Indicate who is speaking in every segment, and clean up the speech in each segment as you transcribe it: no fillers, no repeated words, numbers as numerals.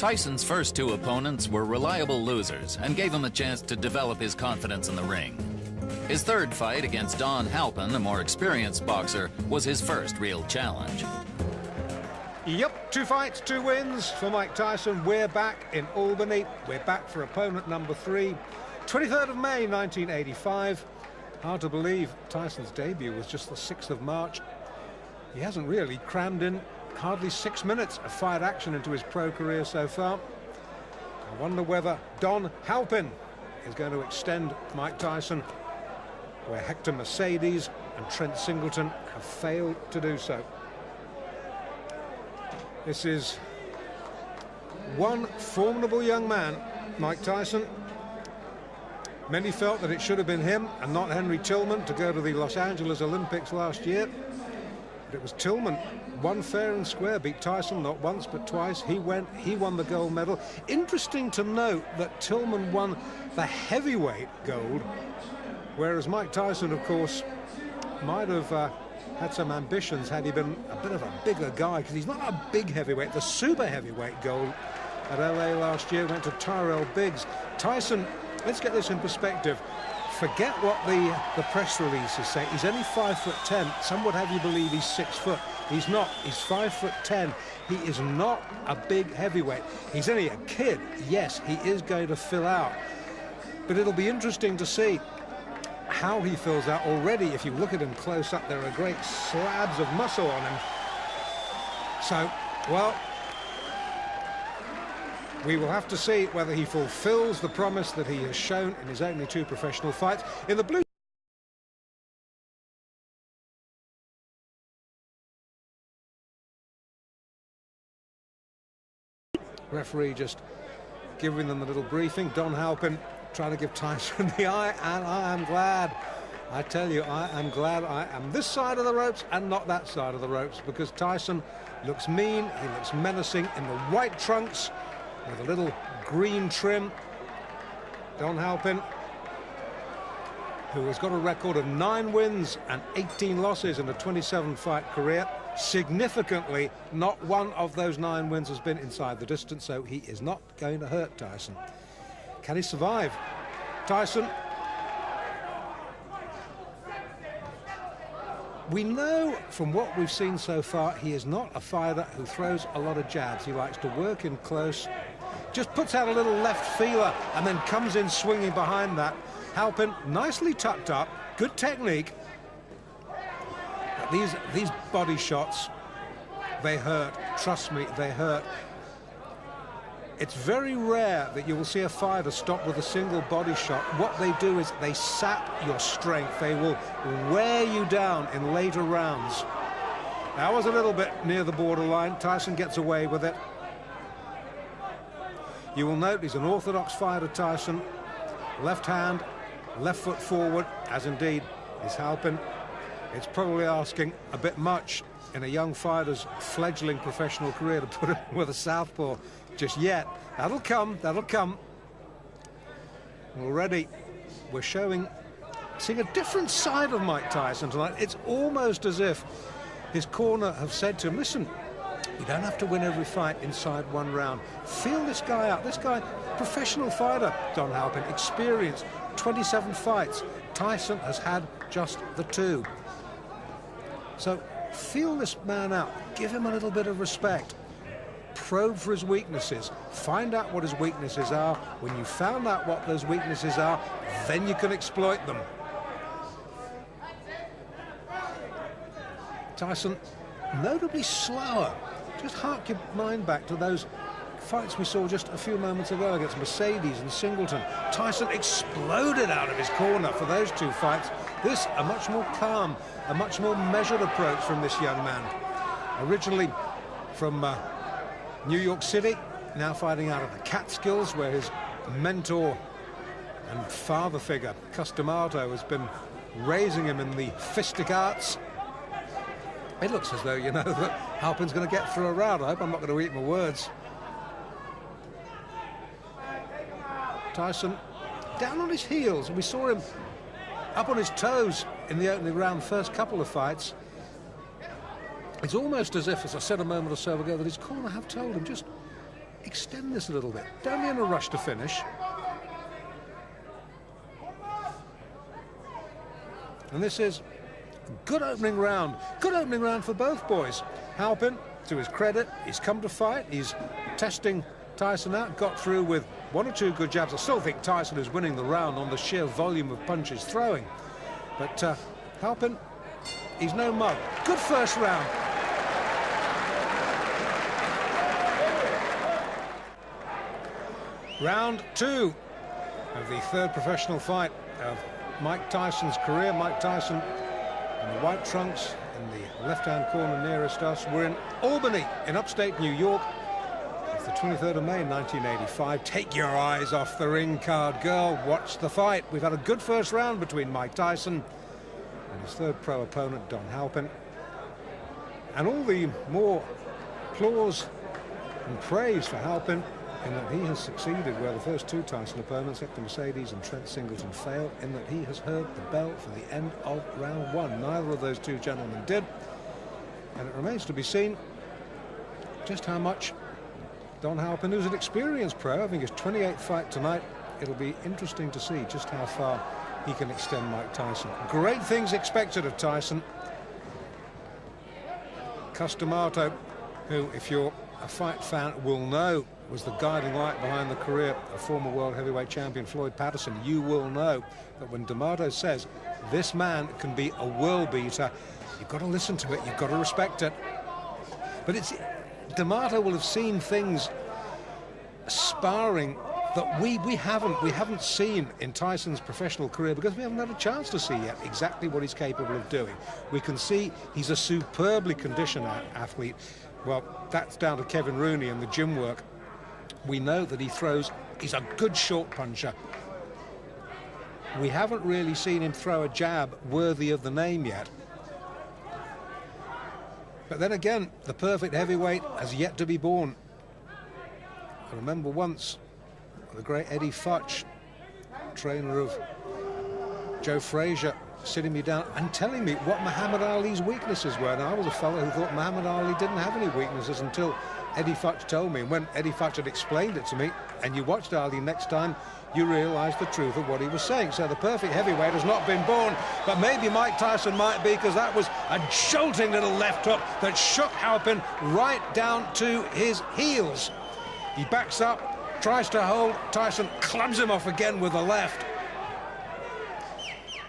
Speaker 1: Tyson's first two opponents were reliable losers and gave him a chance to develop his confidence in the ring. His third fight against Halpin, a more experienced boxer, was his first real challenge.
Speaker 2: Yep, 2 fights, 2 wins for Mike Tyson. We're back in Albany. We're back for opponent number 3. 23rd of May, 1985. Hard to believe Tyson's debut was just the 6th of March. He hasn't really crammed in hardly 6 minutes of fight action into his pro career so far. I wonder whether Halpin is going to extend Mike Tyson where Hector Mercedes and Trent Singleton have failed to do so. This is one formidable young man, Mike Tyson. Many felt that it should have been him and not Henry Tillman to go to the Los Angeles Olympics last year. But it was Tillman, won fair and square, beat Tyson not once but twice. He won the gold medal. Interesting to note that Tillman won the heavyweight gold, whereas Mike Tyson, of course, might have had some ambitions had he been a bit of a bigger guy, because he's not a big heavyweight. The super heavyweight gold at LA last year went to Tyrell Biggs. Tyson, let's get this in perspective. Forget what the press releases say. He's only 5'10". Some would have you believe he's 6 foot. He's not. He's 5'10". He is not a big heavyweight. He's only a kid. Yes, he is going to fill out. But it'll be interesting to see how he fills out. Already, if you look at him close up, there are great slabs of muscle on him. So, well, we will have to see whether he fulfills the promise that he has shown in his only 2 professional fights. In the blue referee just giving them a little briefing. Halpin trying to give Tyson the eye, and I am glad. I tell you, I am glad I am this side of the ropes and not that side of the ropes, because Tyson looks mean, he looks menacing in the white trunks with a little green trim. Halpin, who has got a record of 9 wins and 18 losses in a 27-fight career. Significantly, not one of those 9 wins has been inside the distance, so he is not going to hurt Tyson. Can he survive? Tyson, we know from what we've seen so far, he is not a fighter who throws a lot of jabs. He likes to work in close, just puts out a little left feeler and then comes in swinging behind that. Halpin, nicely tucked up, good technique. But these body shots, they hurt. Trust me, they hurt. It's very rare that you will see a fighter stop with a single body shot. What they do is they sap your strength. They will wear you down in later rounds. That was a little bit near the borderline. Tyson gets away with it. You will note he's an orthodox fighter, Tyson. Left hand, left foot forward, as indeed is Halpin. It's probably asking a bit much in a young fighter's fledgling professional career to put him with a southpaw just yet. That'll come, that'll come. Already we're seeing a different side of Mike Tyson tonight. It's almost as if his corner have said to him, listen, you don't have to win every fight inside 1 round. Feel this guy out. This guy, professional fighter, Halpin, experienced 27 fights. Tyson has had just the 2. So feel this man out. Give him a little bit of respect. Probe for his weaknesses. Find out what his weaknesses are. When you found out what those weaknesses are, then you can exploit them. Tyson, notably slower. Just hark your mind back to those fights we saw just a few moments ago against Mercedes and Singleton. Tyson exploded out of his corner for those 2 fights. This, a much more calm, a much more measured approach from this young man. Originally from New York City, now fighting out of the Catskills, where his mentor and father figure, Customato, has been raising him in the fistic arts. It looks as though, you know, that Halpin's going to get through a round. I hope I'm not going to eat my words. Tyson down on his heels, and we saw him up on his toes in the opening round, first couple of fights. It's almost as if, as I said a moment or so ago, that his corner have told him, just extend this a little bit. Don't be in a rush to finish. And this is a good opening round. Good opening round for both boys. Halpin, to his credit, he's come to fight. He's testing Tyson out, got through with one or two good jabs. I still think Tyson is winning the round on the sheer volume of punches throwing. But Halpin, he's no mug. Good first round. Round 2 of the third professional fight of Mike Tyson's career. Mike Tyson in the white trunks in the left-hand corner nearest us. We're in Albany in upstate New York. It's the 23rd of May 1985. Take your eyes off the ring card, girl. Watch the fight. We've had a good first round between Mike Tyson and his third pro opponent, Don Halpin. And all the more applause and praise for Halpin in that he has succeeded where the first two Tyson opponents, Hector Mercedes and Trent Singleton, failed, in that he has heard the bell for the end of round 1. Neither of those two gentlemen did. And it remains to be seen just how much Don Halpin, who's an experienced pro, having his 28th fight tonight, it'll be interesting to see just how far he can extend Mike Tyson. Great things expected of Tyson. Cus D'Amato, who, if you're a fight fan, will know was the guiding light behind the career of former world heavyweight champion Floyd Patterson. You will know that when D'Amato says this man can be a world beater, you've got to listen to it, you've got to respect it. But it's D'Amato will have seen things sparring that we haven't seen in Tyson's professional career, because we haven't had a chance to see yet exactly what he's capable of doing. We can see he's a superbly conditioned athlete. Well, that's down to Kevin Rooney and the gym work. We know that he's a good short puncher. We haven't really seen him throw a jab worthy of the name yet. But then again, the perfect heavyweight has yet to be born. I remember once the great Eddie Futch, trainer of Joe Frazier, sitting me down and telling me what Muhammad Ali's weaknesses were. Now, I was a fellow who thought Muhammad Ali didn't have any weaknesses until Eddie Futch told me. And when Eddie Futch had explained it to me, and you watched Ali next time, you realised the truth of what he was saying. So the perfect heavyweight has not been born, but maybe Mike Tyson might be, because that was a jolting little left hook that shook Halpin right down to his heels. He backs up, tries to hold. Tyson clubs him off again with the left.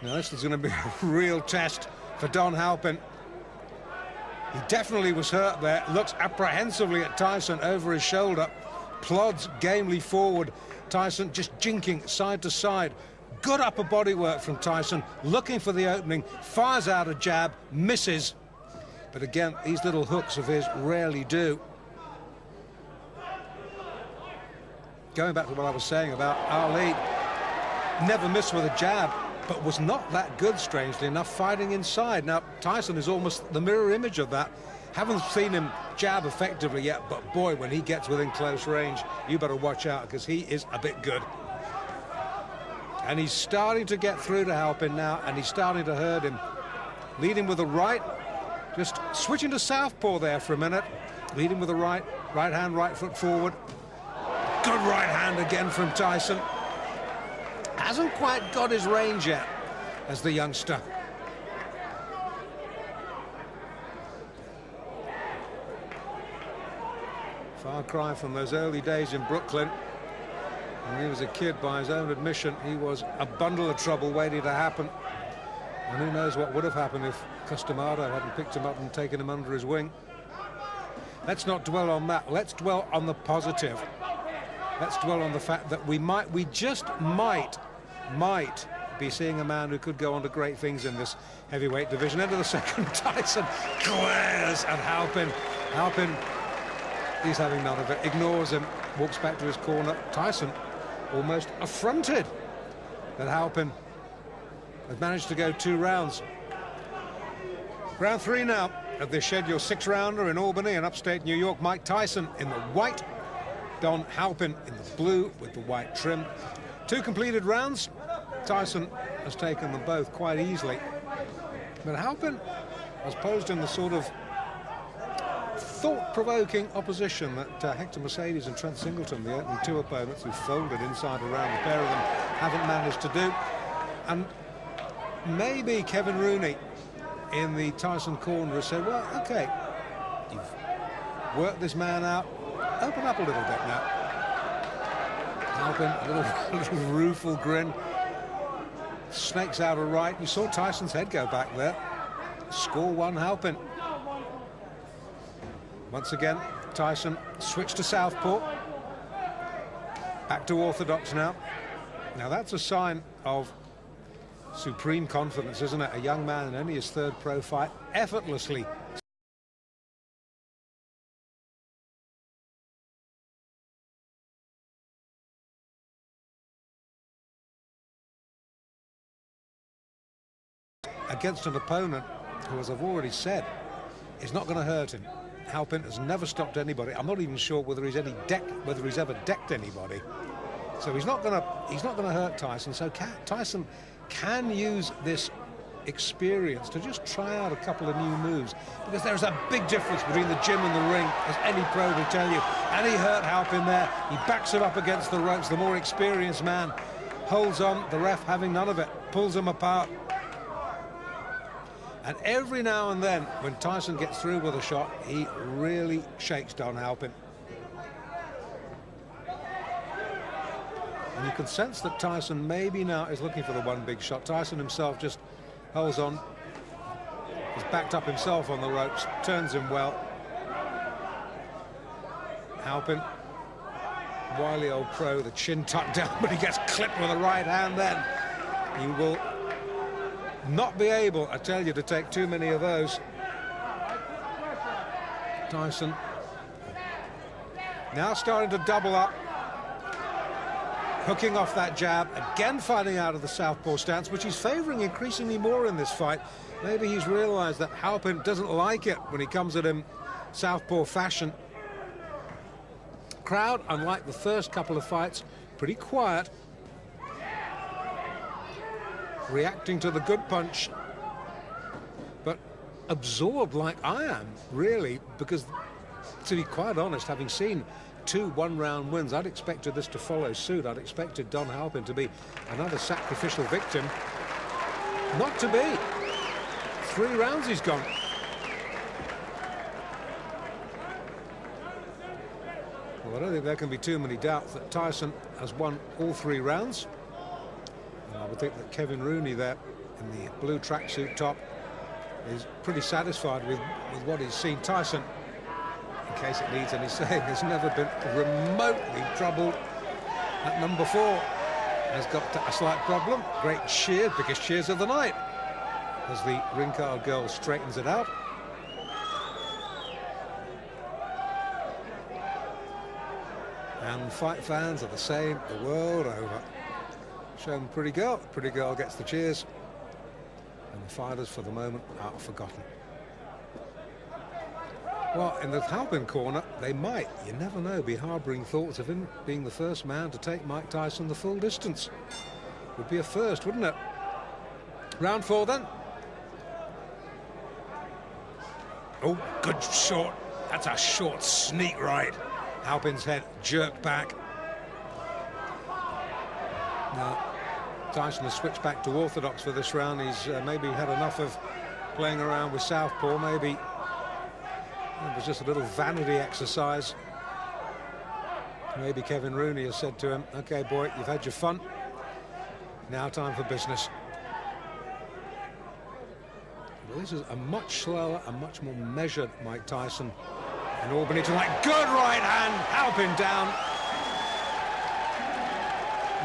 Speaker 2: Now, this is going to be a real test for Don Halpin. He definitely was hurt there. Looks apprehensively at Tyson over his shoulder. Plods gamely forward. Tyson just jinking side to side. Good upper body work from Tyson. Looking for the opening. Fires out a jab. Misses. But again, these little hooks of his rarely do. Going back to what I was saying about Ali. Never missed with a jab, but was not that good, strangely enough, fighting inside. Now, Tyson is almost the mirror image of that. Haven't seen him jab effectively yet, but boy, when he gets within close range, you better watch out, because he is a bit good. And he's starting to get through to Halpin now, and he's starting to hurt him. Leading with the right, just switching to southpaw there for a minute. Leading with the right hand, right foot forward. Good right hand again from Tyson. Hasn't quite got his range yet as the youngster. Far cry from those early days in Brooklyn. When he was a kid, by his own admission, he was a bundle of trouble waiting to happen. And who knows what would have happened if Cus D'Amato hadn't picked him up and taken him under his wing. Let's not dwell on that. Let's dwell on the positive. Let's dwell on the fact that we just might be seeing a man who could go on to great things in this heavyweight division. Into the second, Tyson glares at Halpin. Halpin, he's having none of it, ignores him, walks back to his corner. Tyson almost affronted that Halpin had managed to go 2 rounds. Round 3 now of this scheduled 6-rounder in Albany in upstate New York. Mike Tyson in the white, Don Halpin in the blue with the white trim. 2 completed rounds. Tyson has taken them both quite easily. But Halpin has posed in the sort of thought-provoking opposition that Hector Mercedes and Trent Singleton, the opening two opponents who folded inside around, the pair of them haven't managed to do. And maybe Kevin Rooney in the Tyson corner has said, well, OK, you've worked this man out, open up a little bit now. Halpin, a little rueful grin, snakes out a right. You saw Tyson's head go back there. Score one, Halpin. Once again, Tyson switched to southpaw. Back to orthodox now. Now that's a sign of supreme confidence, isn't it? A young man in only his third pro fight, effortlessly against an opponent who, as I've already said, is not going to hurt him. Halpin has never stopped anybody. I'm not even sure whether he's ever decked anybody. So he's not going to hurt Tyson. So Tyson can use this experience to just try out a couple of new moves, because there's a big difference between the gym and the ring, as any pro will tell you. And he hurt Halpin there. He backs him up against the ropes. The more experienced man holds on, the ref having none of it, pulls him apart. And every now and then, when Tyson gets through with a shot, he really shakes Don Halpin. And you can sense that Tyson maybe now is looking for the one big shot. Tyson himself just holds on. He's backed up himself on the ropes, turns him well. Halpin, wily old pro, the chin tucked down, but he gets clipped with a right hand then. He will not be able, I tell you, to take too many of those. Tyson now starting to double up, hooking off that jab, again fighting out of the southpaw stance, which he's favouring increasingly more in this fight. Maybe he's realised that Halpin doesn't like it when he comes at him southpaw fashion. Crowd, unlike the first couple of fights, pretty quiet, reacting to the good punch, but absorbed like I am, really, because, to be quite honest, having seen two one-round wins, I'd expected this to follow suit. I'd expected Don Halpin to be another sacrificial victim. Not to be. 3 rounds he's gone. Well, I don't think there can be too many doubts that Tyson has won all 3 rounds. I would think that Kevin Rooney there in the blue tracksuit top is pretty satisfied with what he's seen. Tyson, in case it needs any saying, has never been remotely troubled at number 4. Has got a slight problem. Great cheer, biggest cheers of the night, as the ring card girl straightens it out. And fight fans are the same the world over. Show them pretty girl gets the cheers, and the fighters for the moment are forgotten. Well, in the Halpin corner, they might, you never know, be harbouring thoughts of him being the first man to take Mike Tyson the full distance. Would be a first, wouldn't it? Round 4 then. Oh, good short. That's a short sneak right. Halpin's head jerked back. Now, Tyson has switched back to orthodox for this round. He's maybe had enough of playing around with southpaw. Maybe it was just a little vanity exercise. Maybe Kevin Rooney has said to him, OK, boy, you've had your fun. Now time for business. Well, this is a much slower and much more measured Mike Tyson. And Albany tonight. Good right hand. Halpin down.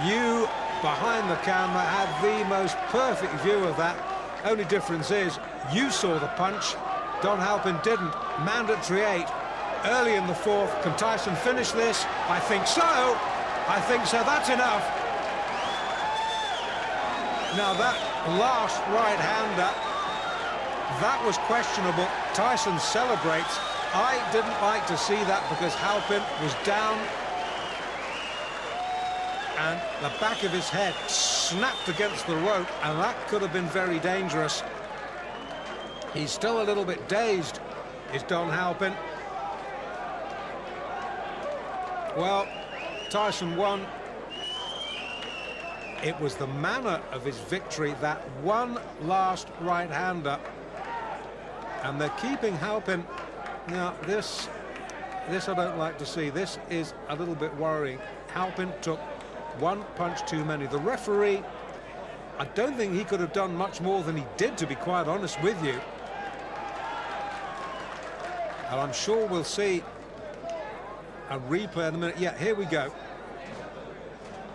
Speaker 2: You, behind the camera, have the most perfect view of that. Only difference is you saw the punch, Don Halpin didn't. Mandatory 8 early in the 4th. Can Tyson finish this? I think so. I think so. That's enough. Now that last right-hander, that was questionable. Tyson celebrates. I didn't like to see that because Halpin was down and the back of his head snapped against the rope, and that could have been very dangerous. He's still a little bit dazed, is Don Halpin. Well, Tyson won. It was the manner of his victory, that one last right-hander. And they're keeping Halpin. Now, this I don't like to see. This is a little bit worrying. Halpin took one punch too many. The referee, I don't think he could have done much more than he did, to be quite honest with you. And I'm sure we'll see a replay in a minute. Yeah, here we go.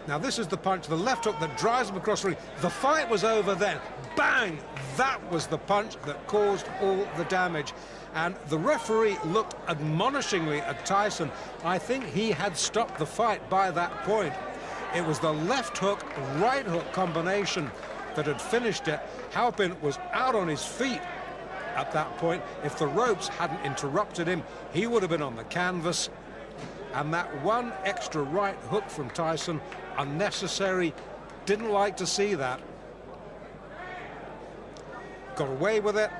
Speaker 2: Now, this is the punch, the left hook that drives him across the ring. The fight was over then. Bang! That was the punch that caused all the damage. And the referee looked admonishingly at Tyson. I think he had stopped the fight by that point. It was the left hook, right hook combination that had finished it. Halpin was out on his feet at that point. If the ropes hadn't interrupted him, he would have been on the canvas. And that one extra right hook from Tyson, unnecessary, didn't like to see that. Got away with it.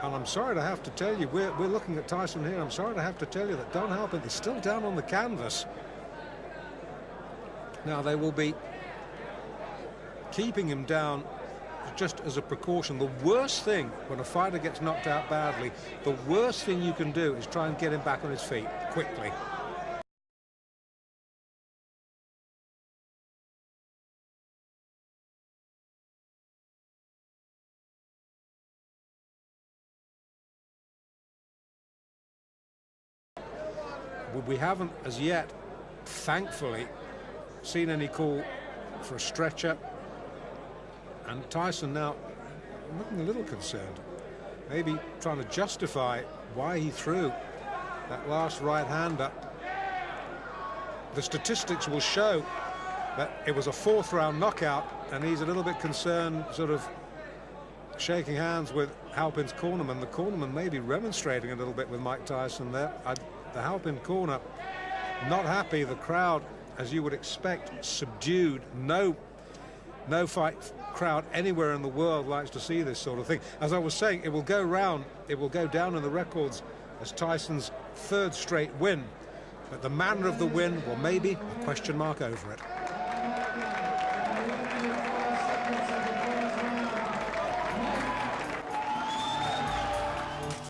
Speaker 2: And I'm sorry to have to tell you, we're looking at Tyson here. I'm sorry to have to tell you that Don Halpin is still down on the canvas. Now, they will be keeping him down just as a precaution. The worst thing when a fighter gets knocked out badly, the worst thing you can do is try and get him back on his feet quickly. We haven't as yet, thankfully, seen any call for a stretcher. And Tyson now looking a little concerned, maybe trying to justify why he threw that last right-hander. The statistics will show that it was a fourth-round knockout, and he's a little bit concerned, sort of shaking hands with Halpin's cornerman. The cornerman may be remonstrating a little bit with Mike Tyson there. The Halpin corner not happy. The crowd, as you would expect, subdued. No fight crowd anywhere in the world likes to see this sort of thing. As I was saying, it will go round, it will go down in the records as Tyson's third straight win. But the manner of the win, well, maybe a question mark over it.